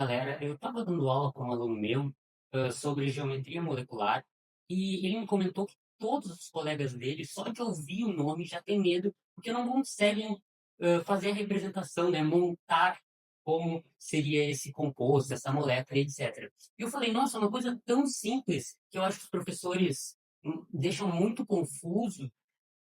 Galera, eu estava dando aula com um aluno meu sobre geometria molecular e ele me comentou que todos os colegas dele, só de ouvir o nome, já tem medo, porque não conseguem fazer a representação, né? Montar como seria esse composto, essa molécula, etc. E eu falei, nossa, uma coisa tão simples que eu acho que os professores deixam muito confuso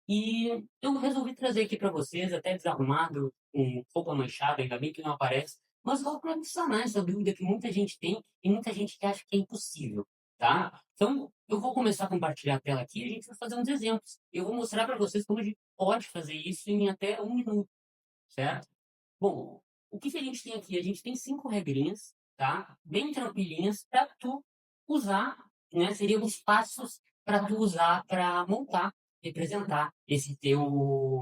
e eu resolvi trazer aqui para vocês, até desarrumado, com roupa manchada, ainda bem que não aparece, mas só para sanar essa dúvida que muita gente tem e muita gente que acha que é impossível, tá? Então, eu vou começar a compartilhar a tela aqui e a gente vai fazer uns exemplos. Eu vou mostrar para vocês como a gente pode fazer isso em até 1 minuto, certo? Bom, o que que a gente tem aqui? A gente tem 5 regrinhas, tá? Bem tranquilinhas para tu usar, né? Seriam os passos para tu usar para montar, representar esse teu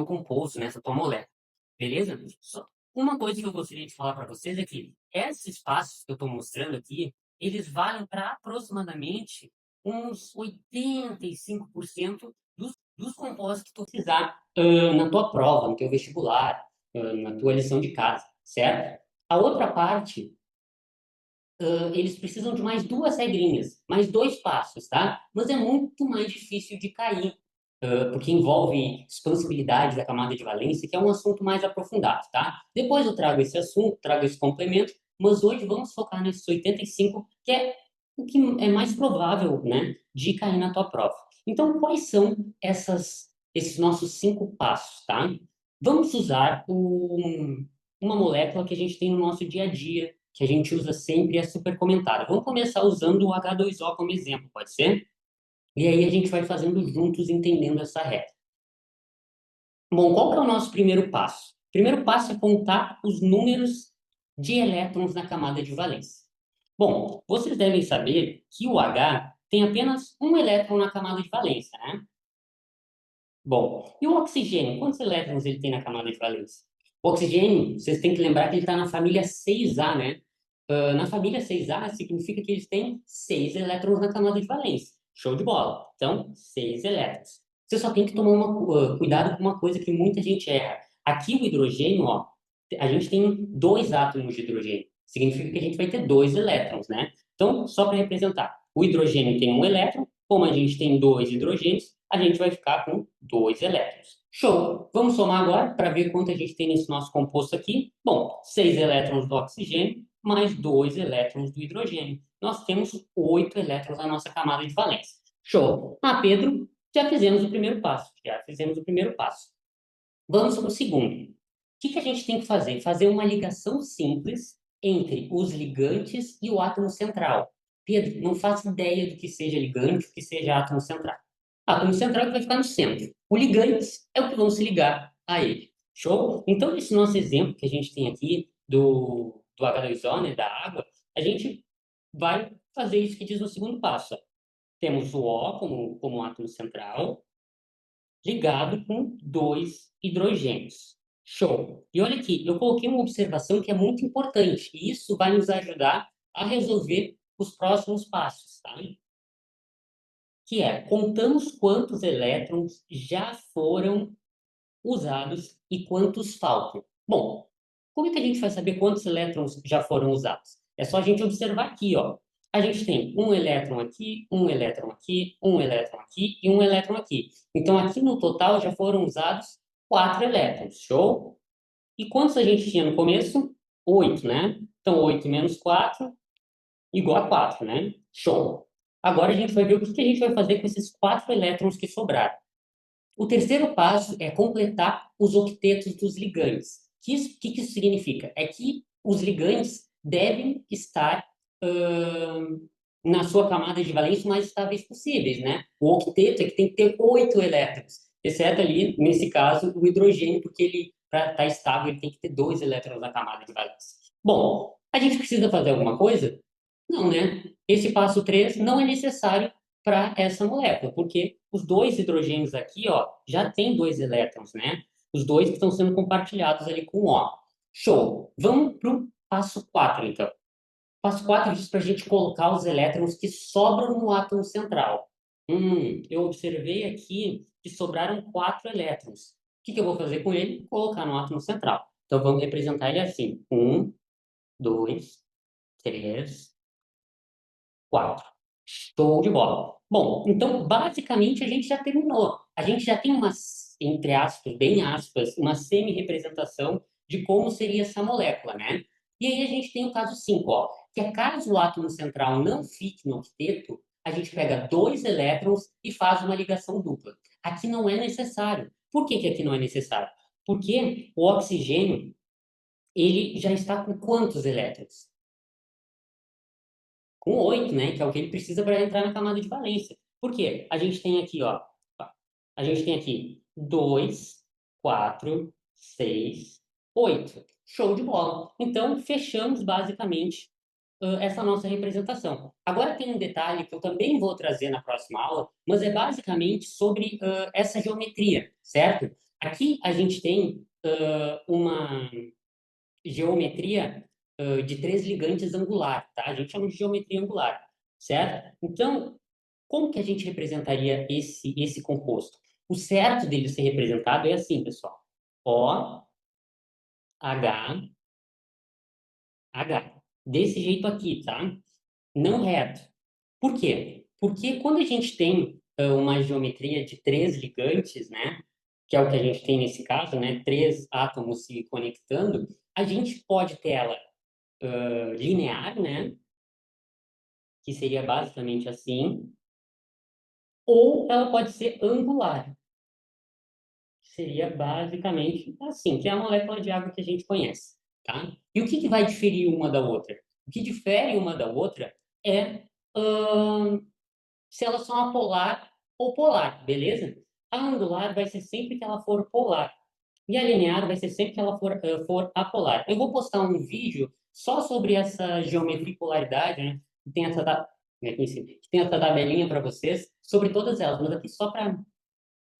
composto, né? Essa tua molécula, beleza? Só uma coisa que eu gostaria de falar para vocês é que esses passos que eu estou mostrando aqui, eles valem para aproximadamente uns 85% dos compostos que tu precisar na tua prova, no teu vestibular, na tua lição de casa, certo? A outra parte, eles precisam de mais 2 regrinhas, mais 2 passos, tá? Mas é muito mais difícil de cair, porque envolve expansibilidade da camada de valência, que é um assunto mais aprofundado, tá? Depois eu trago esse assunto, trago esse complemento, mas hoje vamos focar nesses 85, que é o que é mais provável, né, de cair na tua prova. Então, quais são esses nossos 5 passos, tá? Vamos usar uma molécula que a gente tem no nosso dia a dia, que a gente usa sempre e é super comentada. Vamos começar usando o H2O como exemplo, pode ser? E aí a gente vai fazendo juntos, entendendo essa regra. Bom, qual que é o nosso primeiro passo? O primeiro passo é contar os números de elétrons na camada de valência. Bom, vocês devem saber que o H tem apenas um elétron na camada de valência, né? Bom, e o oxigênio? Quantos elétrons ele tem na camada de valência? O oxigênio, vocês têm que lembrar que ele está na família 6A, né? Na família 6A significa que eles têm 6 elétrons na camada de valência. Show de bola. Então, 6 elétrons. Você só tem que tomar cuidado com uma coisa que muita gente erra. Aqui o hidrogênio, ó, a gente tem 2 átomos de hidrogênio. Significa que a gente vai ter 2 elétrons, né? Então, só para representar, o hidrogênio tem um elétron, como a gente tem 2 hidrogênios, a gente vai ficar com 2 elétrons. Show! Vamos somar agora para ver quanto a gente tem nesse nosso composto aqui. Bom, 6 elétrons do oxigênio mais 2 elétrons do hidrogênio. Nós temos 8 elétrons na nossa camada de valência. Show! Ah, Pedro, já fizemos o primeiro passo. Já fizemos o primeiro passo. Vamos para o segundo. O que a gente tem que fazer? Fazer uma ligação simples entre os ligantes e o átomo central. Pedro, não faço ideia do que seja ligante, do que seja átomo central. Átomo central é que vai ficar no centro. O ligante é o que vamos se ligar a ele. Show? Então, esse nosso exemplo que a gente tem aqui do H2O, né, da água, a gente vai fazer isso que diz no segundo passo. Ó. Temos o O como átomo central, ligado com 2 hidrogênios. Show! E olha aqui, eu coloquei uma observação que é muito importante, e isso vai nos ajudar a resolver os próximos passos, tá? Que é, contamos quantos elétrons já foram usados e quantos faltam. Bom, como é que a gente vai saber quantos elétrons já foram usados? É só a gente observar aqui, ó. A gente tem um elétron aqui, um elétron aqui, um elétron aqui e um elétron aqui. Então, aqui no total já foram usados 4 elétrons. Show? E quantos a gente tinha no começo? 8, né? Então, 8 menos 4 igual a 4, né? Show! Agora a gente vai ver o que a gente vai fazer com esses 4 elétrons que sobraram. O terceiro passo é completar os octetos dos ligantes. Que isso significa? É que os ligantes devem estar na sua camada de valência o mais estáveis possíveis, né? O octeto é que tem que ter 8 elétrons, exceto ali, nesse caso, o hidrogênio, porque ele, para estar estável, ele tem que ter 2 elétrons na camada de valência. Bom, a gente precisa fazer alguma coisa? Não, né? Esse passo 3 não é necessário para essa molécula, porque os 2 hidrogênios aqui, ó, já tem 2 elétrons, né? Os dois que estão sendo compartilhados ali com o O. Show! Vamos para o passo 4, então. Passo 4 diz para a gente colocar os elétrons que sobram no átomo central. Eu observei aqui que sobraram 4 elétrons. O que eu vou fazer com ele? Colocar no átomo central. Então, vamos representar ele assim. 2, 3, 4. Show de bola. Bom, então, basicamente, a gente já terminou. A gente já tem uma, entre aspas, bem aspas, uma semi-representação de como seria essa molécula, né? E aí a gente tem o caso 5, ó, que é caso o átomo central não fique no octeto, a gente pega dois elétrons e faz uma ligação dupla. Aqui não é necessário. Por que que aqui não é necessário? Porque o oxigênio, ele já está com quantos elétrons? Com 8, né? Que é o que ele precisa para entrar na camada de valência. Por quê? A gente tem aqui, ó, a gente tem aqui 2, 4, 6, 8. Show de bola. Então, fechamos basicamente essa nossa representação. Agora tem um detalhe que eu também vou trazer na próxima aula, mas é basicamente sobre essa geometria, certo? Aqui a gente tem uma geometria de três ligantes angular, tá? A gente chama de geometria angular, certo? Então, como que a gente representaria esse composto? O certo dele ser representado é assim, pessoal. O, H, H. Desse jeito aqui, tá? Não reto. Por quê? Porque quando a gente tem uma geometria de três ligantes, né? Que é o que a gente tem nesse caso, né? Três átomos se conectando, a gente pode ter ela linear, né? Que seria basicamente assim, ou ela pode ser angular, que seria basicamente assim, que é a molécula de água que a gente conhece, tá? E o que que vai diferir uma da outra? O que difere uma da outra é se elas são apolar ou polar, beleza? A angular vai ser sempre que ela for polar. E a linear vai ser sempre que ela for apolar. Eu vou postar um vídeo só sobre essa geometria e polaridade, né? Que tem essa, que tem essa tabelinha para vocês, sobre todas elas, mas aqui só para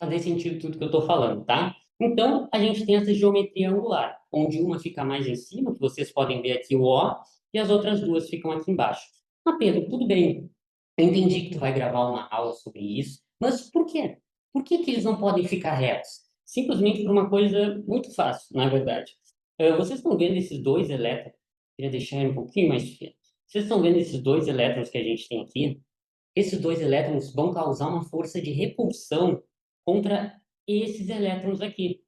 fazer sentido tudo que eu estou falando, tá? Então, a gente tem essa geometria angular, onde uma fica mais em cima, que vocês podem ver aqui o O, e as outras duas ficam aqui embaixo. Ah, Pedro, tudo bem. Eu entendi que tu vai gravar uma aula sobre isso, mas por quê? Por que que eles não podem ficar retos? Simplesmente por uma coisa muito fácil, na verdade. Vocês estão vendo esses dois elétrons? Queria deixar ele um pouquinho mais fino. Vocês estão vendo esses dois elétrons que a gente tem aqui? Esses dois elétrons vão causar uma força de repulsão contra esses elétrons aqui.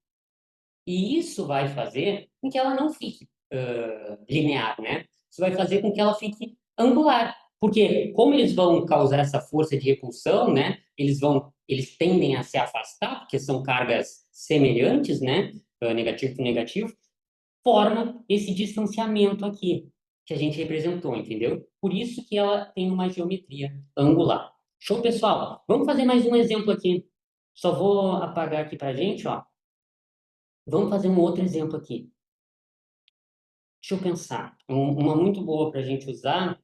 E isso vai fazer com que ela não fique linear, né? Isso vai fazer com que ela fique angular. Porque como eles vão causar essa força de repulsão, né? Eles tendem a se afastar, porque são cargas semelhantes, né? Negativo com negativo, forma esse distanciamento aqui que a gente representou, entendeu? Por isso que ela tem uma geometria angular. Show, pessoal? Vamos fazer mais um exemplo aqui. Só vou apagar aqui para a gente, ó. Vamos fazer um outro exemplo aqui. Deixa eu pensar. Uma muito boa para a gente usar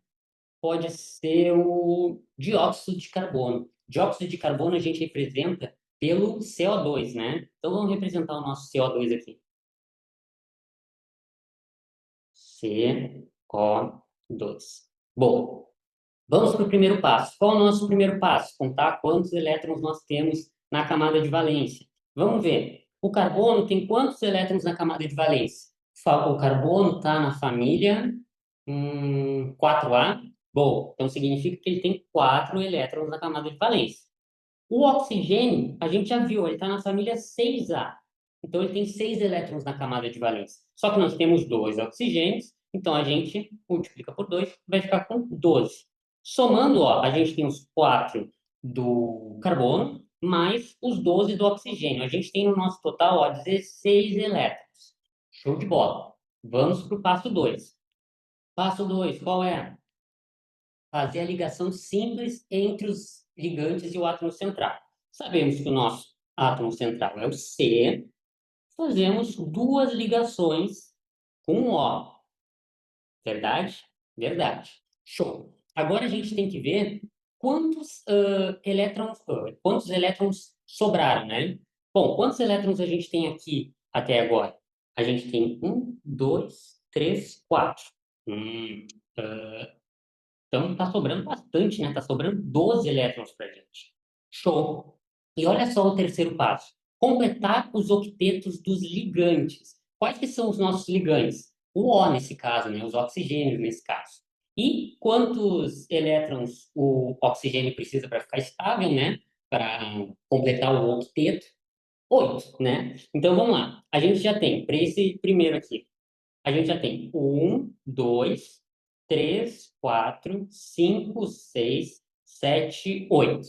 pode ser o dióxido de carbono. Dióxido de carbono a gente representa pelo CO2, né? Então vamos representar o nosso CO2 aqui. CO2. Bom, vamos para o primeiro passo. Qual é o nosso primeiro passo? Contar quantos elétrons nós temos na camada de valência. Vamos ver. O carbono tem quantos elétrons na camada de valência? O carbono está na família 4A. Bom, então significa que ele tem 4 elétrons na camada de valência. O oxigênio, a gente já viu, ele está na família 6A. Então, ele tem 6 elétrons na camada de valência. Só que nós temos dois oxigênios, então a gente multiplica por 2, vai ficar com 12. Somando, ó, a gente tem os 4 do carbono, mais os 12 do oxigênio. A gente tem no nosso total, ó, 16 elétrons. Show de bola. Vamos para o passo 2. Passo 2, qual é? Fazer a ligação simples entre os ligantes e o átomo central. Sabemos que o nosso átomo central é o C, fazemos duas ligações com o O. Verdade? Verdade. Show. Agora a gente tem que ver quantos elétrons sobraram, né? Bom, quantos elétrons a gente tem aqui até agora? A gente tem um, dois, três, quatro. Hum, então, está sobrando bastante, né? Está sobrando 12 elétrons para a gente. Show! E olha só o terceiro passo. Completar os octetos dos ligantes. Quais que são os nossos ligantes? o O nesse caso, né? Os oxigênios nesse caso. E quantos elétrons o oxigênio precisa para ficar estável, né? Para completar o octeto? 8, né? Então vamos lá. A gente já tem, para esse primeiro aqui, a gente já tem 1, 2, 3, 4, 5, 6, 7, 8.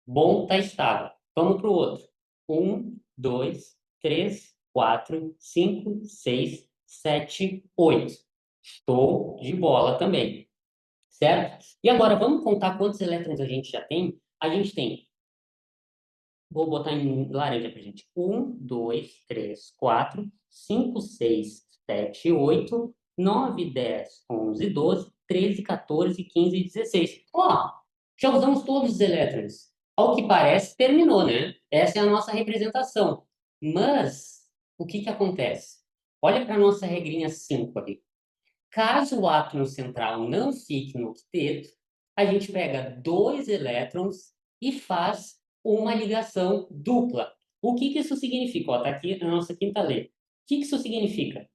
Bom, tá estável. Vamos para o outro. 1, 2, 3, 4, 5, 6, 7, 8. Estou de bola também, certo? E agora vamos contar quantos elétrons a gente já tem? A gente tem, vou botar em laranja para gente. 1, 2, 3, 4, 5, 6, 7, 8, 9, 10, 11, 12, 13, 14, 15 e 16. Ó, já usamos todos os elétrons. Ao que parece, terminou, né? Essa é a nossa representação. Mas, o que que acontece? Olha para a nossa regrinha 5 ali. Caso o átomo central não fique no octeto, a gente pega dois elétrons e faz uma ligação dupla. O que que isso significa? Ó, tá aqui na nossa quinta letra. O que que isso significa?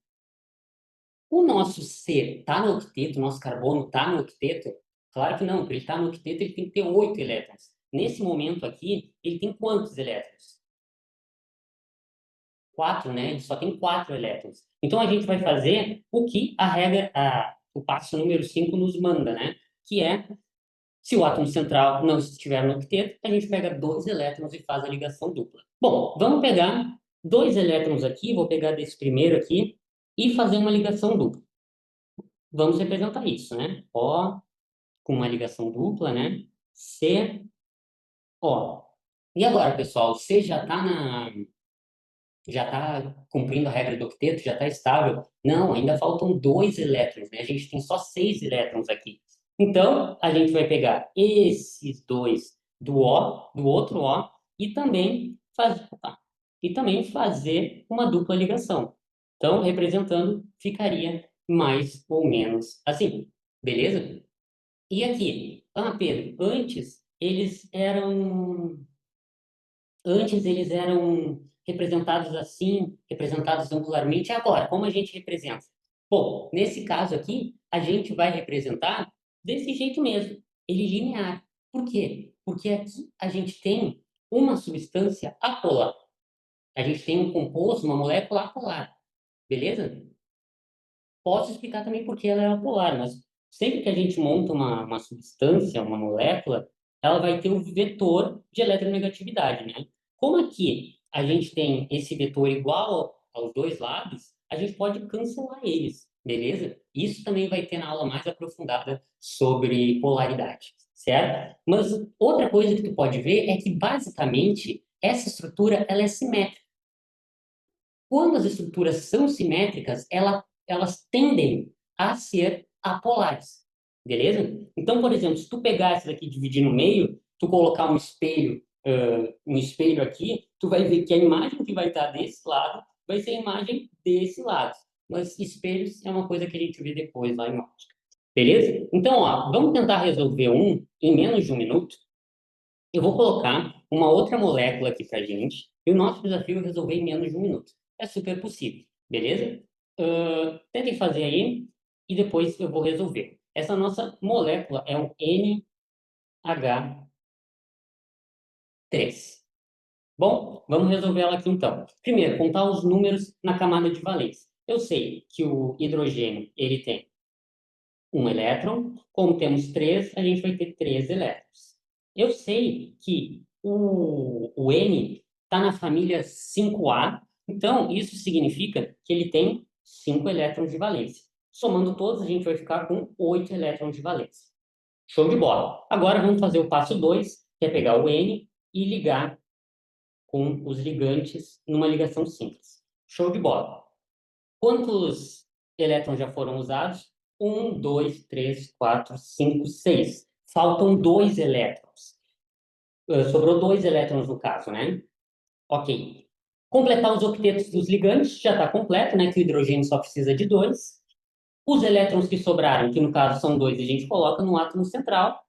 O nosso C está no octeto, o nosso carbono está no octeto? Claro que não, para ele estar no octeto ele tem que ter 8 elétrons. Nesse momento aqui, ele tem quantos elétrons? 4, né? Ele só tem 4 elétrons. Então a gente vai fazer o que a regra, o passo número 5 nos manda, né? Que é, se o átomo central não estiver no octeto, a gente pega dois elétrons e faz a ligação dupla. Bom, vamos pegar dois elétrons aqui, vou pegar desse primeiro aqui e fazer uma ligação dupla. Vamos representar isso, né? O com uma ligação dupla, né? C, O. E agora, pessoal, C já está cumprindo a regra do octeto, já está estável. Não, ainda faltam dois elétrons, né? A gente tem só 6 elétrons aqui. Então, a gente vai pegar esses dois do O, do outro O, e também, e também fazer uma dupla ligação. Então, representando, ficaria mais ou menos assim. Beleza? E aqui, Pedro, antes eles eram representados assim, representados angularmente. Agora, como a gente representa? Bom, nesse caso aqui, a gente vai representar desse jeito mesmo, ele linear. Por quê? Porque aqui a gente tem uma substância apolar. A gente tem um composto, uma molécula apolar. Beleza? Posso explicar também por que ela é apolar, mas sempre que a gente monta uma substância, uma molécula, ela vai ter um vetor de eletronegatividade, né? Como aqui a gente tem esse vetor igual aos dois lados, a gente pode cancelar eles, beleza? Isso também vai ter na aula mais aprofundada sobre polaridade, certo? Mas outra coisa que tu pode ver é que, basicamente, essa estrutura ela é simétrica. Quando as estruturas são simétricas, elas tendem a ser apolares, beleza? Então, por exemplo, se tu pegar essa daqui e dividir no meio, tu colocar um espelho aqui, tu vai ver que a imagem que vai estar desse lado vai ser a imagem desse lado. Mas espelhos é uma coisa que a gente vê depois lá em óptica. Beleza? Então, ó, vamos tentar resolver um em menos de um minuto. Eu vou colocar uma outra molécula aqui para gente, e o nosso desafio é resolver em menos de um minuto. É super possível, beleza? Tentem fazer aí, e depois eu vou resolver. Essa nossa molécula é um NH3. Bom, vamos resolver ela aqui então. Primeiro, contar os números na camada de valência. Eu sei que o hidrogênio ele tem um elétron, como temos três, a gente vai ter 3 elétrons. Eu sei que o N está na família 5A, então isso significa que ele tem 5 elétrons de valência. Somando todos, a gente vai ficar com 8 elétrons de valência. Show de bola! Agora vamos fazer o passo 2, que é pegar o N e ligar com os ligantes numa ligação simples. Show de bola! Quantos elétrons já foram usados? 1, 2, 3, 4, 5, 6. Faltam 2 elétrons. Sobrou 2 elétrons no caso, né? Ok. Completar os octetos dos ligantes já está completo, né? Que o hidrogênio só precisa de 2. Os elétrons que sobraram, que no caso são 2, a gente coloca no átomo central.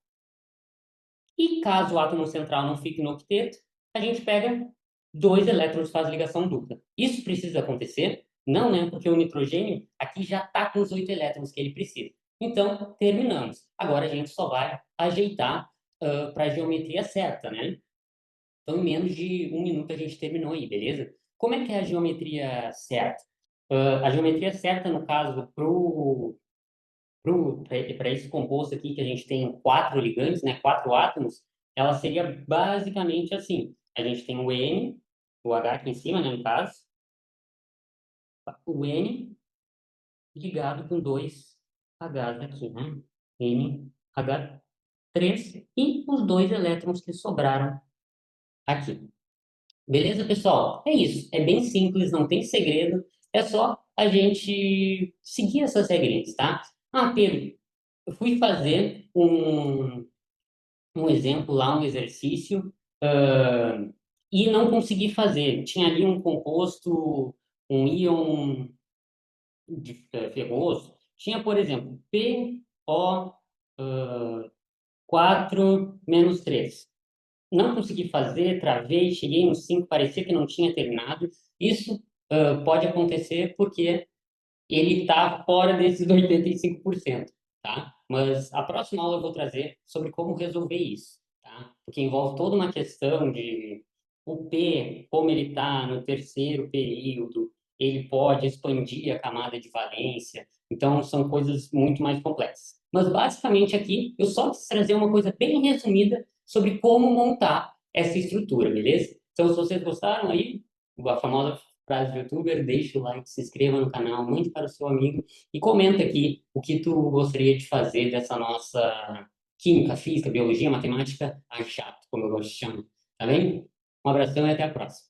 E caso o átomo central não fique no octeto, a gente pega 2 elétrons e faz ligação dupla. Isso precisa acontecer Não, né? Porque o nitrogênio aqui já está com os 8 elétrons que ele precisa. Então, terminamos. Agora a gente só vai ajeitar para a geometria certa, né? Então, em menos de 1 minuto a gente terminou aí, beleza? Como é que é a geometria certa? A geometria certa, no caso, para esse composto aqui, que a gente tem 4 ligantes, né, 4 átomos, ela seria basicamente assim. A gente tem o N, o H aqui em cima, né, no caso, o N ligado com dois Hs aqui, né? NH3 e os 2 elétrons que sobraram aqui. Beleza, pessoal? É isso. É bem simples, não tem segredo. É só a gente seguir essas regrinhas, tá? Ah, Pedro, eu fui fazer um exemplo lá, um exercício, e não consegui fazer. Tinha ali um composto, um íon ferroso. Tinha, por exemplo, PO4-3. Não consegui fazer, travei, cheguei no 5, parecia que não tinha terminado. Isso pode acontecer porque ele está fora desses 85%, tá? Mas a próxima aula eu vou trazer sobre como resolver isso, tá? Porque envolve toda uma questão de o P, como ele está no terceiro período, ele pode expandir a camada de valência, então são coisas muito mais complexas. Mas basicamente aqui eu só quis trazer uma coisa bem resumida sobre como montar essa estrutura, beleza? Então, se vocês gostaram aí, a famosa frase do youtuber, deixa o like, se inscreva no canal, mande para o seu amigo e comenta aqui o que tu gostaria de fazer dessa nossa química, física, biologia, matemática, a chato, como eu gosto de chamar. Tá bem? Um abração e até a próxima.